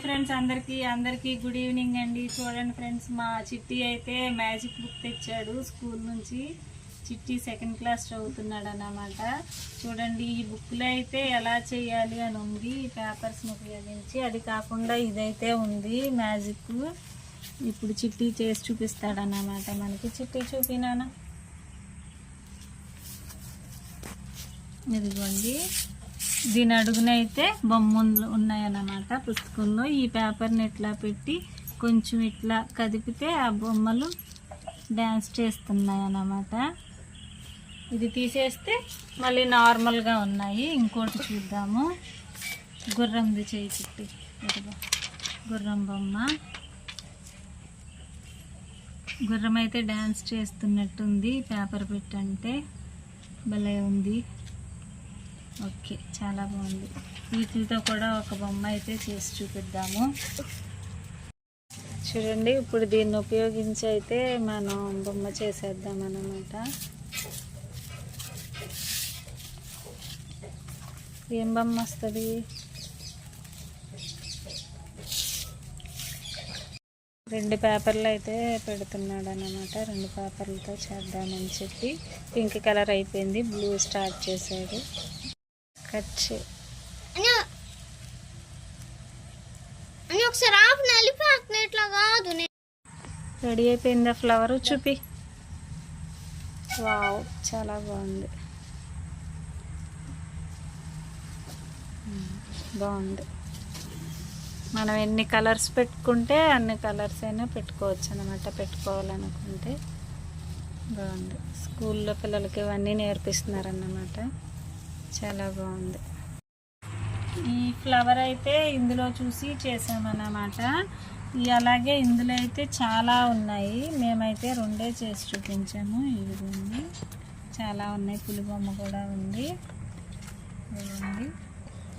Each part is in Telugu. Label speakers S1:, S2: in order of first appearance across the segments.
S1: ఫ్రెండ్స్ అందరికీ గుడ్ ఈవినింగ్ అండి. చూడండి ఫ్రెండ్స్, మా చిట్టి అయితే మ్యాజిక్ బుక్ తెచ్చాడు స్కూల్ నుంచి. చిట్టి సెకండ్ క్లాస్ చదువుతున్నాడు అన్నమాట. చూడండి, ఈ బుక్లో అయితే ఎలా చేయాలి అని ఉంది పేపర్స్ని ఉపయోగించి. అది కాకుండా ఇదైతే ఉంది మ్యాజిక్. ఇప్పుడు చిట్టి చేసి చూపిస్తాడన్నమాట మనకి. చిట్టి చూపినానా, ఇదిగోండి. దీని అడుగునైతే బొమ్మలు ఉన్నాయన్నమాట పుస్తకంలో. ఈ పేపర్ని ఇట్లా పెట్టి కొంచెం ఇట్లా కదిపితే ఆ బొమ్మలు డ్యాన్స్ చేస్తున్నాయి అన్నమాట. ఇది తీసేస్తే మళ్ళీ నార్మల్గా ఉన్నాయి. ఇంకోటి చూద్దాము. గుర్రంది చేయి చిట్టి, ఇదిగో గుర్రం బొమ్మ. గుర్రం అయితే డ్యాన్స్ చేస్తున్నట్టుంది పేపర్ పెట్టంటే. భలే ఉంది. ఓకే, చాలా బాగుంది. వీటితో కూడా ఒక బొమ్మ అయితే చేసి చూపిద్దాము. చూడండి, ఇప్పుడు దీన్ని ఉపయోగించి అయితే మనం బొమ్మ చేసేద్దాం అన్నమాట. ఏం బొమ్మ వస్తుంది? రెండు పేపర్లు అయితే పెడుతున్నాడు అన్నమాట. రెండు పేపర్లతో చేద్దామని చెప్పి. పింక్ కలర్ అయిపోయింది, బ్లూ స్టార్ట్ చేశాడు. కట్ చే రెడీ అయిపోయిందా ఫ్లవర్? చూపి. వావ్, చాలా బాగుంది. బాగుంది. మనం ఎన్ని కలర్స్ పెట్టుకుంటే అన్ని కలర్స్ అయినా పెట్టుకోవచ్చు అన్నమాట. పెట్టుకోవాలనుకుంటే బాగుంది. స్కూల్లో పిల్లలకి ఇవన్నీ నేర్పిస్తున్నారన్నమాట. చాలా బాగుంది. ఈ ఫ్లవర్ అయితే ఇందులో చూసి చేసామన్నమాట. అలాగే ఇందులో అయితే చాలా ఉన్నాయి. మేమైతే రెండే చేసి చూపించాము. ఇదిగోండి, చాలా ఉన్నాయి. పులి బొమ్మ కూడా ఉంది. ఇదిగోండి,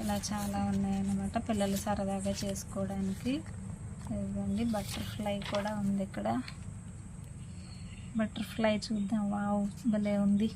S1: ఇలా చాలా ఉన్నాయన్నమాట పిల్లలు సరదాగా చేసుకోవడానికి. ఇదిగోండి, బటర్ఫ్లై కూడా ఉంది ఇక్కడ. బటర్ఫ్లై చూద్దాం. వావ్, భలే ఉంది.